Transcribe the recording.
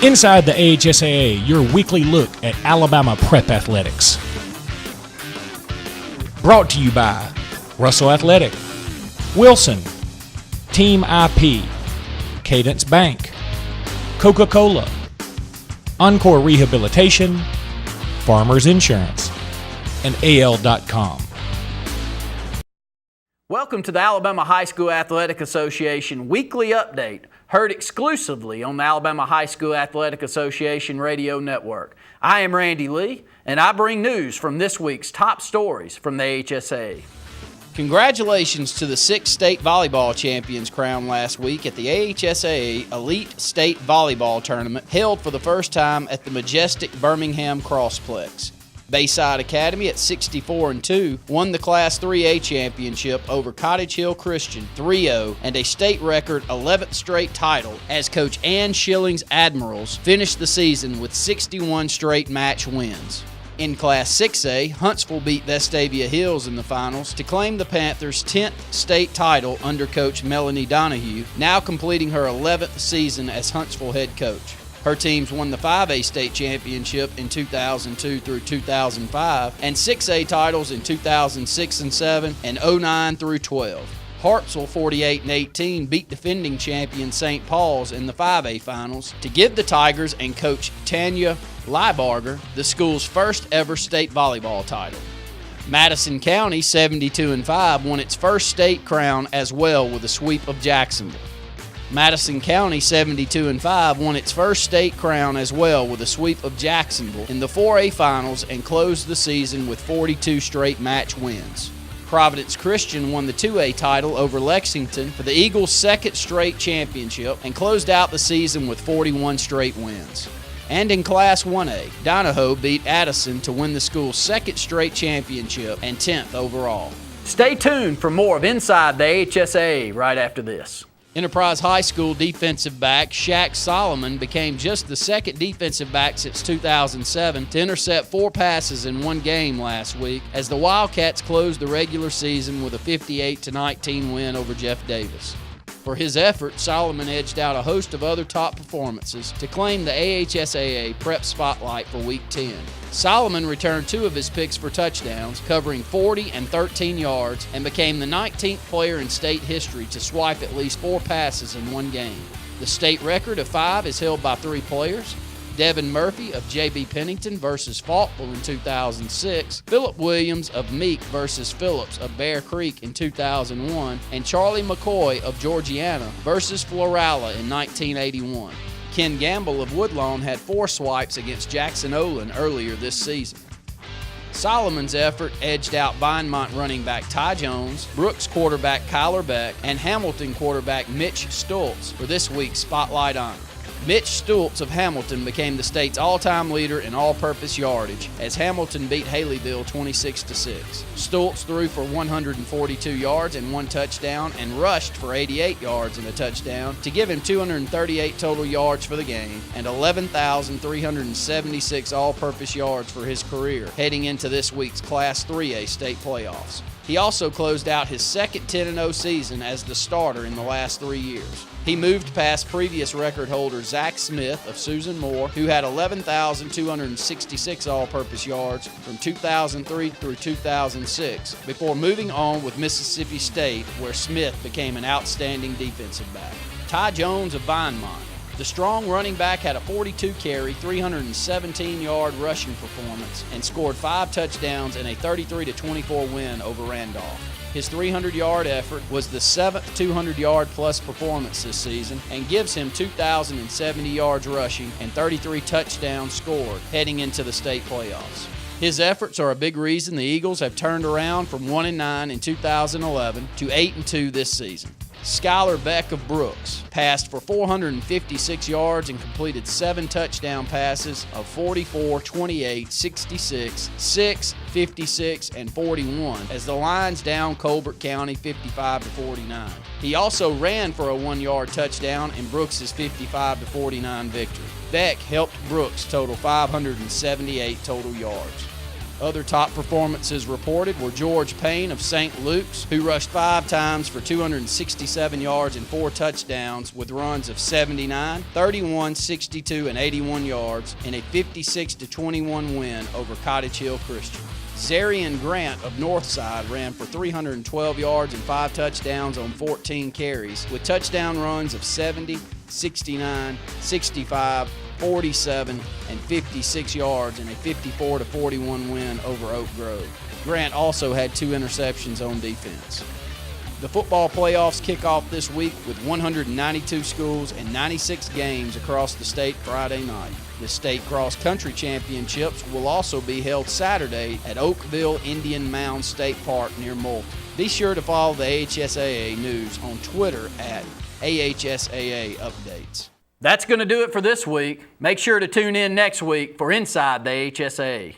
Inside the AHSAA, your weekly look at Alabama prep athletics. Brought to you by Russell Athletic, Wilson, Team IP, Cadence Bank, Coca-Cola, Encore Rehabilitation, Farmers Insurance, and AL.com. Welcome to the Alabama High School Athletic Association Weekly Update, heard exclusively on the Alabama High School Athletic Association Radio Network. I am Randy Lee, and I bring news from this week's top stories from the AHSAA. Congratulations to the 6 state volleyball champions crowned last week at the AHSAA Elite State Volleyball Tournament held for the first time at the majestic Birmimgham CrossPlex. Bayside Academy at 64-2 won the Class 3A championship over Cottage Hill Christian 3-0 and a state record 11th straight title as Coach Schilling's Admirals finished the season with 61 straight match wins. In Class 6A, Huntsville beat Vestavia Hills in the finals to claim the Panthers' 10th state title under Coach Melanie Donahoo, now completing her 11th season as Huntsville head coach. Her teams won the 5A state championship in 2002 through 2005 and 6A titles in 2006 and 7 and 09 through 12. Hartselle 48-18 beat defending champion St. Paul's in the 5A finals to give the Tigers and Coach Tanya Lybarger the school's first ever state volleyball title. Madison County 72-5 won its first state crown as well with a sweep of Jacksonville. Madison County 72-5 won its first state crown as well with a sweep of Jacksonville in the 4A finals and closed the season with 42 straight match wins. Providence Christian won the 2A title over Lexington for the Eagles' second straight championship and closed out the season with 41 straight wins. And in Class 1A, Donahoo beat Addison to win the school's second straight championship and 10th overall. Stay tuned for more of Inside the AHSAA right after this. Enterprise High School defensive back Shaq Solomon became just the second defensive back since 2007 to intercept 4 passes in one game last week as the Wildcats closed the regular season with a 58-19 win over Jeff Davis. For his effort, Solomon edged out a host of other top performances to claim the AHSAA Prep Spotlight for Week 10. Solomon returned 2 of his picks for touchdowns, covering 40 and 13 yards, and became the 19th player in state history to swipe at least 4 passes in one game. The state record of 5 is held by 3 players: Devin Murphy of J.B. Pennington versus Faulkville in 2006, Philip Williams of Meek versus Phillips of Bear Creek in 2001, and Charlie McCoy of Georgiana versus Florala in 1981. Ken Gamble of Woodlawn had 4 swipes against Jackson Olin earlier this season. Solomon's effort edged out Vinemont running back Ty Jones, Brooks quarterback Kyler Beck, and Hamilton quarterback Mitch Stultz for this week's Spotlight honor. Mitch Stultz of Hamilton became the state's all-time leader in all-purpose yardage as Hamilton beat Haleyville 26-6. Stultz threw for 142 yards and 1 touchdown and rushed for 88 yards and a touchdown to give him 238 total yards for the game and 11,376 all-purpose yards for his career heading into this week's Class 3A state playoffs. He also closed out his second 10-0 season as the starter in the last 3 years. He moved past previous record holder Zach Smith of Susan Moore, who had 11,266 all-purpose yards from 2003 through 2006, before moving on with Mississippi State, where Smith became an outstanding defensive back. Ty Jones of Vinemont. The strong running back had a 42-carry, 317-yard rushing performance and scored 5 touchdowns in a 33-24 win over Randolph. His 300-yard effort was the 7th 200-yard-plus performance this season and gives him 2,070 yards rushing and 33 touchdowns scored heading into the state playoffs. His efforts are a big reason the Eagles have turned around from 1-9 in 2011 to 8-2 this season. Skylar Beck of Brooks passed for 456 yards and completed 7 touchdown passes of 44, 28, 66, 6, 56, and 41 as the Lions downed Colbert County 55-49. He also ran for a 1-yard touchdown in Brooks' 55-49 victory. Beck helped Brooks total 578 total yards. Other top performances reported were George Payne of St. Luke's, who rushed 5 times for 267 yards and 4 touchdowns with runs of 79, 31, 62, and 81 yards in a 56-21 win over Cottage Hill Christian. Zarian Grant of Northside ran for 312 yards and 5 touchdowns on 14 carries with touchdown runs of 70, 69, 65, 47, and 56 yards in a 54-41 win over Oak Grove. Grant also had 2 interceptions on defense. The football playoffs kick off this week with 192 schools and 96 games across the state Friday night. The state cross-country championships will also be held Saturday at Oakville Indian Mound State Park near Moulton. Be sure to follow the AHSAA news on Twitter at AHSAA Updates. That's going to do it for this week. Make sure to tune in next week for Inside the AHSAA.